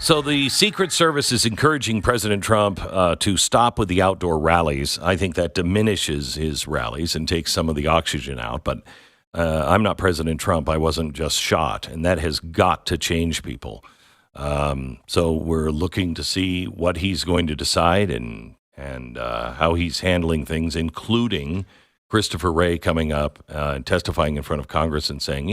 So the Secret Service is encouraging President Trump to stop with the outdoor rallies. I think that diminishes his rallies and takes some of the oxygen out. But I'm not President Trump. I wasn't just shot. And that has got to change people. So we're looking to see what he's going to decide and how he's handling things, including Christopher Wray coming up and testifying in front of Congress and saying,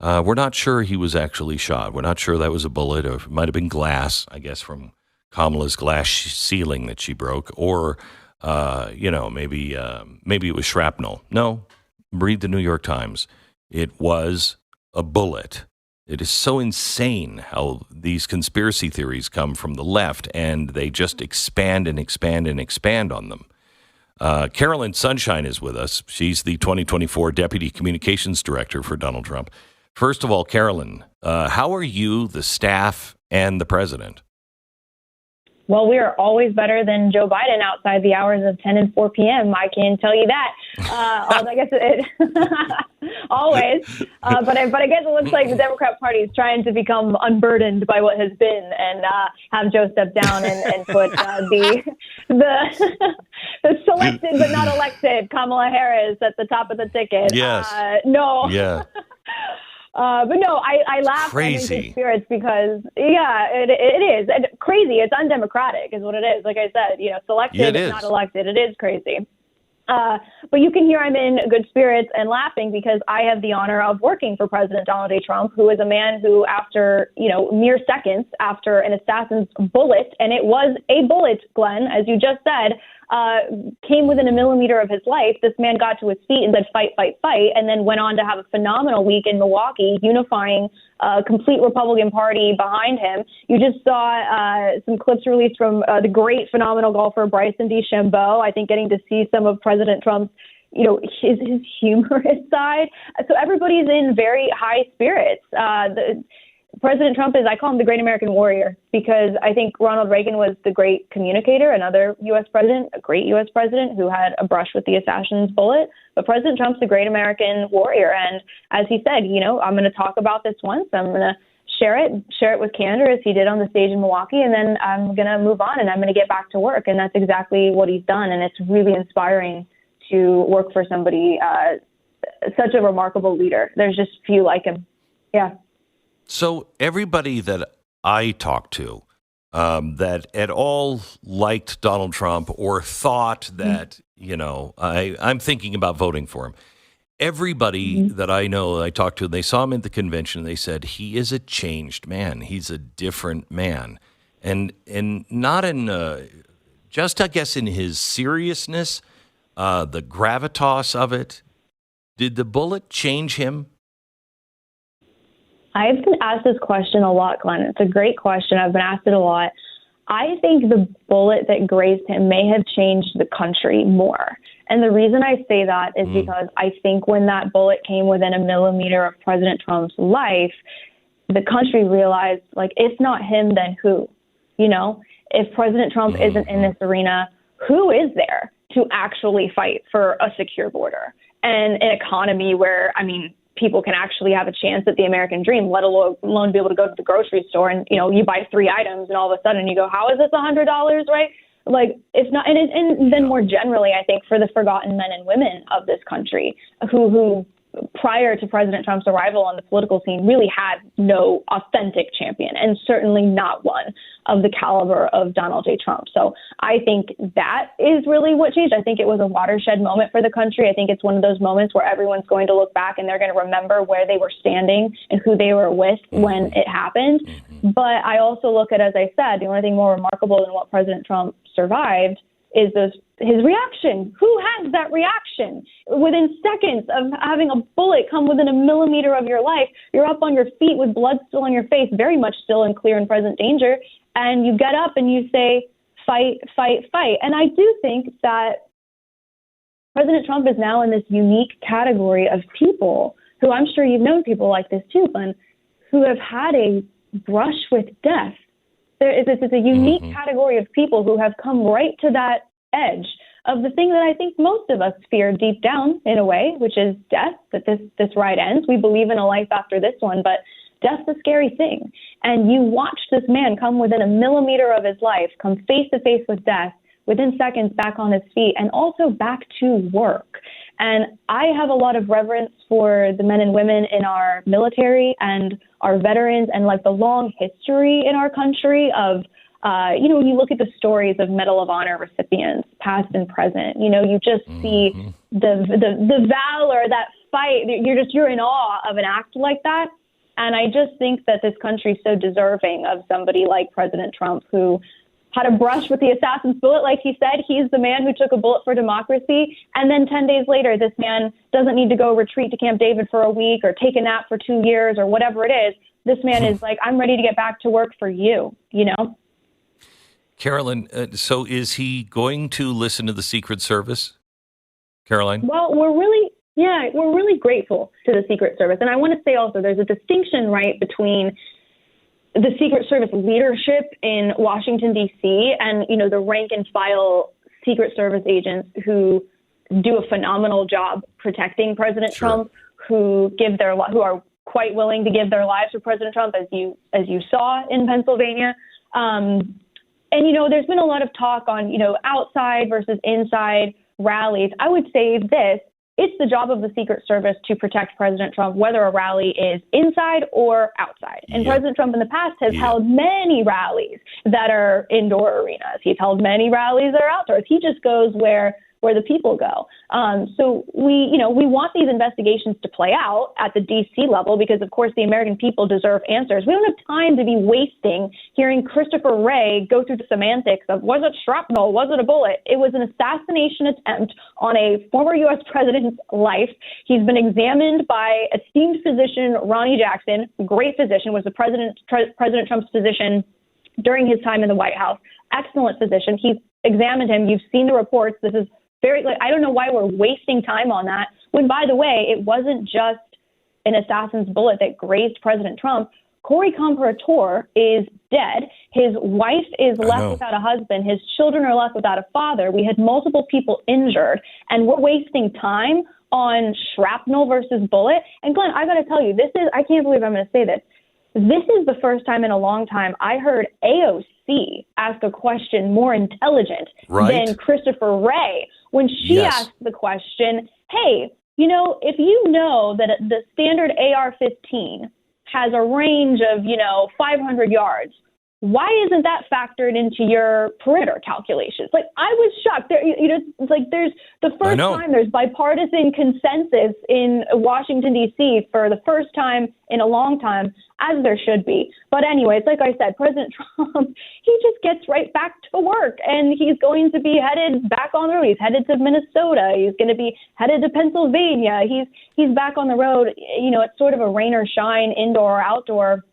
we're not sure he was actually shot. We're not sure that was a bullet, or it might have been glass, I guess, from Kamala's glass ceiling that she broke, or maybe it was shrapnel. No, read the New York Times. It was a bullet. It is so insane how these conspiracy theories come from the left, and they just expand and expand and expand on them. Carolyn Sunshine is with us. She's the 2024 Deputy Communications Director for Donald Trump. First of all, Carolyn, how are you, the staff, and the president? Well, we are always better than Joe Biden outside the hours of 10 and 4 p.m. I can tell you that. I guess always. But I guess it looks like the Democrat Party is trying to become unburdened by what has been, and have Joe step down and put the selected but not elected Kamala Harris at the top of the ticket. Yes. No. Yeah. But no, I laugh at his spirits because, it is. And crazy. It's undemocratic is what it is. Like I said, selected, not elected. It is crazy. But you can hear I'm in good spirits and laughing because I have the honor of working for President Donald J. Trump, who is a man who, after, mere seconds after an assassin's bullet, and it was a bullet, Glenn, as you just said, came within a millimeter of his life. This man got to his feet and said, fight, fight, fight, and then went on to have a phenomenal week in Milwaukee, unifying a complete Republican Party behind him. You just saw some clips released from the great, phenomenal golfer Bryson DeChambeau. I think getting to see some of President Trump's, his humorous side. So everybody's in very high spirits. President Trump I call him the great American warrior, because I think Ronald Reagan was the great communicator, another U.S. president, a great U.S. president who had a brush with the assassin's bullet. But President Trump's the great American warrior. And as he said, I'm going to talk about this once. I'm going to share it with candor, as he did on the stage in Milwaukee. And then I'm going to move on and I'm going to get back to work. And that's exactly what he's done. And it's really inspiring to work for somebody, such a remarkable leader. There's just few like him. Yeah. So everybody that I talked to that at all liked Donald Trump or thought that, I'm thinking about voting for him. Everybody that I know, I talked to, they saw him at the convention. They said, he is a changed man. He's a different man. And not in, just I guess in his seriousness, the gravitas of it. Did the bullet change him? I've been asked this question a lot, Glenn. It's a great question. I've been asked it a lot. I think the bullet that grazed him may have changed the country more. And the reason I say that is because I think when that bullet came within a millimeter of President Trump's life, the country realized, it's not him, then who? If President Trump isn't in this arena, who is there to actually fight for a secure border and an economy where, people can actually have a chance at the American dream, let alone be able to go to the grocery store and, you buy 3 items and all of a sudden you go, how is this $100, right? It's not. And then more generally, I think for the forgotten men and women of this country who prior to President Trump's arrival on the political scene really had no authentic champion, and certainly not one of the caliber of Donald J. Trump. So I think that is really what changed. I think it was a watershed moment for the country. I think it's one of those moments where everyone's going to look back and they're going to remember where they were standing and who they were with when it happened. But I also look at, as I said, the only thing more remarkable than what President Trump survived is his reaction. Who has that reaction? Within seconds of having a bullet come within a millimeter of your life, you're up on your feet with blood still on your face, very much still in clear and present danger, and you get up and you say, fight, fight, fight. And I do think that President Trump is now in this unique category of people who, I'm sure you've known people like this too, Glenn, who have had a brush with death. This is a unique category of people who have come right to that edge of the thing that I think most of us fear deep down in a way, which is death, that this ride ends. We believe in a life after this one, but death's a scary thing. And you watched this man come within a millimeter of his life, come face to face with death, within seconds back on his feet, and also back to work. And I have a lot of reverence for the men and women in our military and our veterans and like the long history in our country of, when you look at the stories of Medal of Honor recipients, past and present, you just see the valor, that fight. You're in awe of an act like that. And I just think that this country is so deserving of somebody like President Trump, who had a brush with the assassin's bullet. Like he said, he's the man who took a bullet for democracy. And then 10 days later, this man doesn't need to go retreat to Camp David for a week or take a nap for 2 years or whatever it is. This man is like, I'm ready to get back to work for you, Carolyn, so is he going to listen to the Secret Service? Caroline? Well, we're really grateful to the Secret Service. And I want to say also there's a distinction, right, between the Secret Service leadership in Washington, D.C., and, the rank and file Secret Service agents who do a phenomenal job protecting President Trump, who are quite willing to give their lives for President Trump, as you saw in Pennsylvania. And, there's been a lot of talk on, outside versus inside rallies. I would say this. It's the job of the Secret Service to protect President Trump, whether a rally is inside or outside. And President Trump in the past has held many rallies that are indoor arenas. He's held many rallies that are outdoors. He just goes where the people go. So we want these investigations to play out at the D.C. level because, of course, the American people deserve answers. We don't have time to be wasting hearing Christopher Wray go through the semantics of, was it shrapnel? Was it a bullet? It was an assassination attempt on a former U.S. president's life. He's been examined by esteemed physician Ronnie Jackson, great physician, was the President Trump's physician during his time in the White House. Excellent physician. He's examined him. You've seen the reports. This is I don't know why we're wasting time on that when, by the way, it wasn't just an assassin's bullet that grazed President Trump. Corey Comparator is dead. His wife is left without a husband. His children are left without a father. We had multiple people injured, and we're wasting time on shrapnel versus bullet. And Glenn, I got to tell you, I can't believe I'm going to say this. This is the first time in a long time I heard AOC ask a question more intelligent than Christopher Wray when she asked the question, hey, if you know that the standard AR-15 has a range of, 500 yards, why isn't that factored into your perimeter calculations? Like, I was shocked. There's the first time there's bipartisan consensus in Washington, D.C. for the first time in a long time, as there should be. But anyways, like I said, President Trump, he just gets right back to work, and he's going to be headed back on the road. He's headed to Minnesota. He's going to be headed to Pennsylvania. He's back on the road. It's sort of a rain or shine, indoor or outdoor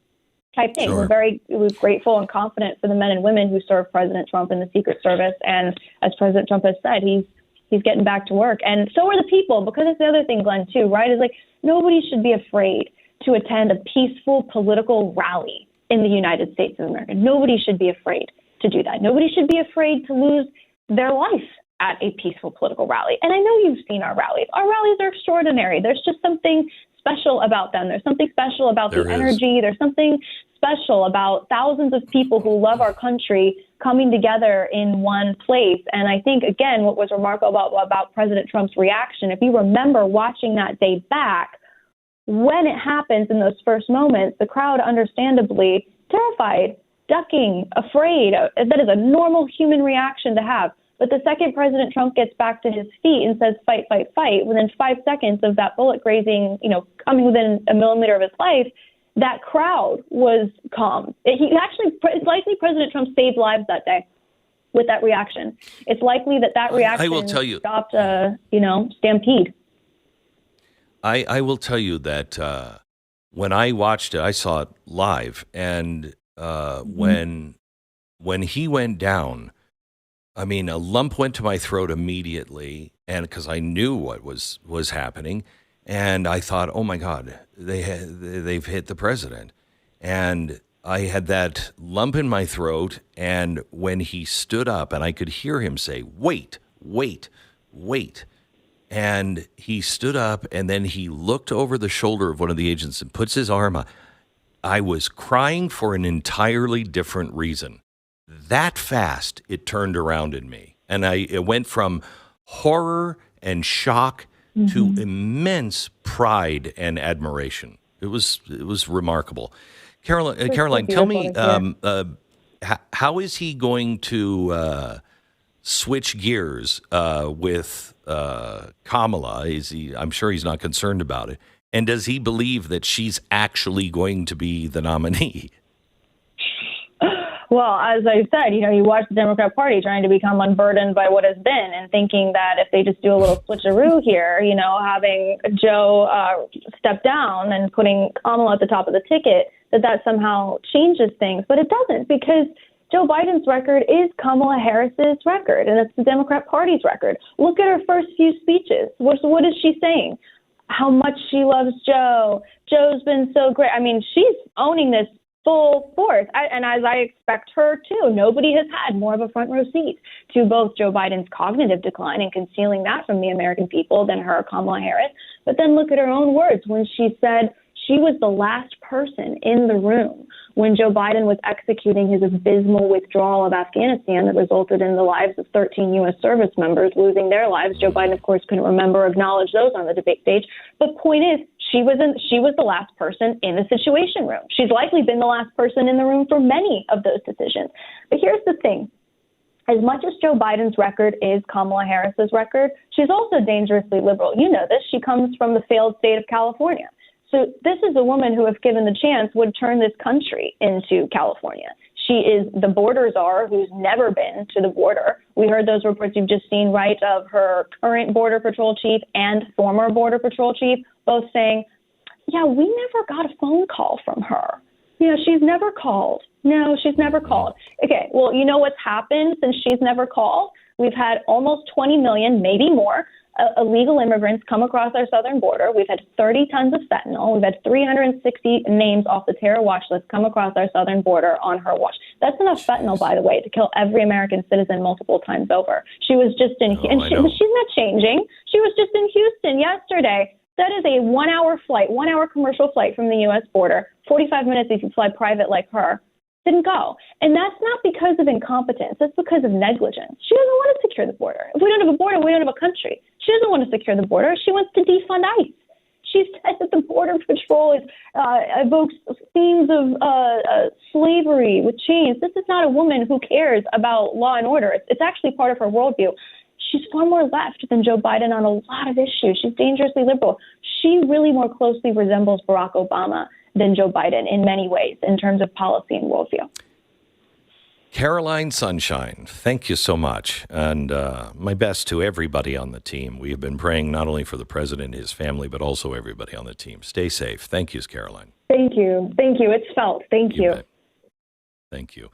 type thing. Sure. We're grateful and confident for the men and women who serve President Trump in the Secret Service. And as President Trump has said, he's getting back to work. And so are the people, because it's the other thing, Glenn, too, right? Is like nobody should be afraid to attend a peaceful political rally in the United States of America. Nobody should be afraid to do that. Nobody should be afraid to lose their life at a peaceful political rally. And I know you've seen our rallies. Our rallies are extraordinary. There's just something special about them. There's something special about the energy. There's something special about thousands of people who love our country coming together in one place. And I think, again, what was remarkable about President Trump's reaction, if you remember watching that day back, when it happens in those first moments, the crowd understandably terrified, ducking, afraid. That is a normal human reaction to have. But the second President Trump gets back to his feet and says, fight, fight, fight, within 5 seconds of that bullet grazing, coming within a millimeter of his life, that crowd was calm. It's likely President Trump saved lives that day with that reaction. It's likely that reaction I will tell you, stopped a, stampede. I will tell you that when I watched it, I saw it live, and when he went down, I mean, a lump went to my throat immediately, and because I knew what was happening, and I thought, oh my God, they've hit the president, and I had that lump in my throat, and when he stood up, and I could hear him say, "Wait, wait, wait." And he stood up, and then he looked over the shoulder of one of the agents and puts his arm up. I was crying for an entirely different reason. That fast, it turned around in me. And it went from horror and shock to immense pride and admiration. It was remarkable. Caroline, tell me, how is he going to switch gears with Kamala? I'm sure he's not concerned about it. And does he believe that she's actually going to be the nominee? Well, as I said, you watch the Democrat Party trying to become unburdened by what has been and thinking that if they just do a little switcheroo here, having Joe step down and putting Kamala at the top of the ticket, that somehow changes things. But it doesn't, because Joe Biden's record is Kamala Harris's record, and it's the Democrat Party's record. Look at her first few speeches. What is she saying? How much she loves Joe. Joe's been so great. I mean, she's owning this full force, and as I expect her to. Nobody has had more of a front row seat to both Joe Biden's cognitive decline and concealing that from the American people than her, Kamala Harris. But then look at her own words when she said she was the last person in the room when Joe Biden was executing his abysmal withdrawal of Afghanistan that resulted in the lives of 13 U.S. service members losing their lives. Joe Biden, of course, couldn't remember or acknowledge those on the debate stage. But point is, she was the last person in the Situation Room. She's likely been the last person in the room for many of those decisions. But here's the thing. As much as Joe Biden's record is Kamala Harris's record, she's also dangerously liberal. You know this. She comes from the failed state of California. So this is a woman who, if given the chance, would turn this country into California. She is the border czar who's never been to the border. We heard those reports you've just seen, right, of her current Border Patrol chief and former Border Patrol chief, both saying, yeah, we never got a phone call from her. She's never called. No, she's never called. Okay, well, you know what's happened since she's never called? We've had almost 20 million, maybe more, illegal immigrants come across our southern border. We've had 30 tons of fentanyl. We've had 360 names off the terror watch list come across our southern border on her watch. That's enough fentanyl, by the way, to kill every American citizen multiple times over. She was just in, she's not changing. She was just in Houston yesterday. That is a 1 hour flight, 1 hour commercial flight from the U.S. border, 45 minutes if you fly private like her. Didn't go. And that's not because of incompetence. That's because of negligence. She doesn't want to secure the border. If we don't have a border, we don't have a country. She doesn't want to secure the border. She wants to defund ICE. She said that the Border Patrol evokes themes of slavery with chains. This is not a woman who cares about law and order. It's actually part of her worldview. She's far more left than Joe Biden on a lot of issues. She's dangerously liberal. She really more closely resembles Barack Obama than Joe Biden in many ways in terms of policy and worldview. Caroline Sunshine, thank you so much. And my best to everybody on the team. We have been praying not only for the president and his family, but also everybody on the team. Stay safe. Thank you, Caroline. Thank you. Thank you. It's felt. Thank you. Bet. Thank you.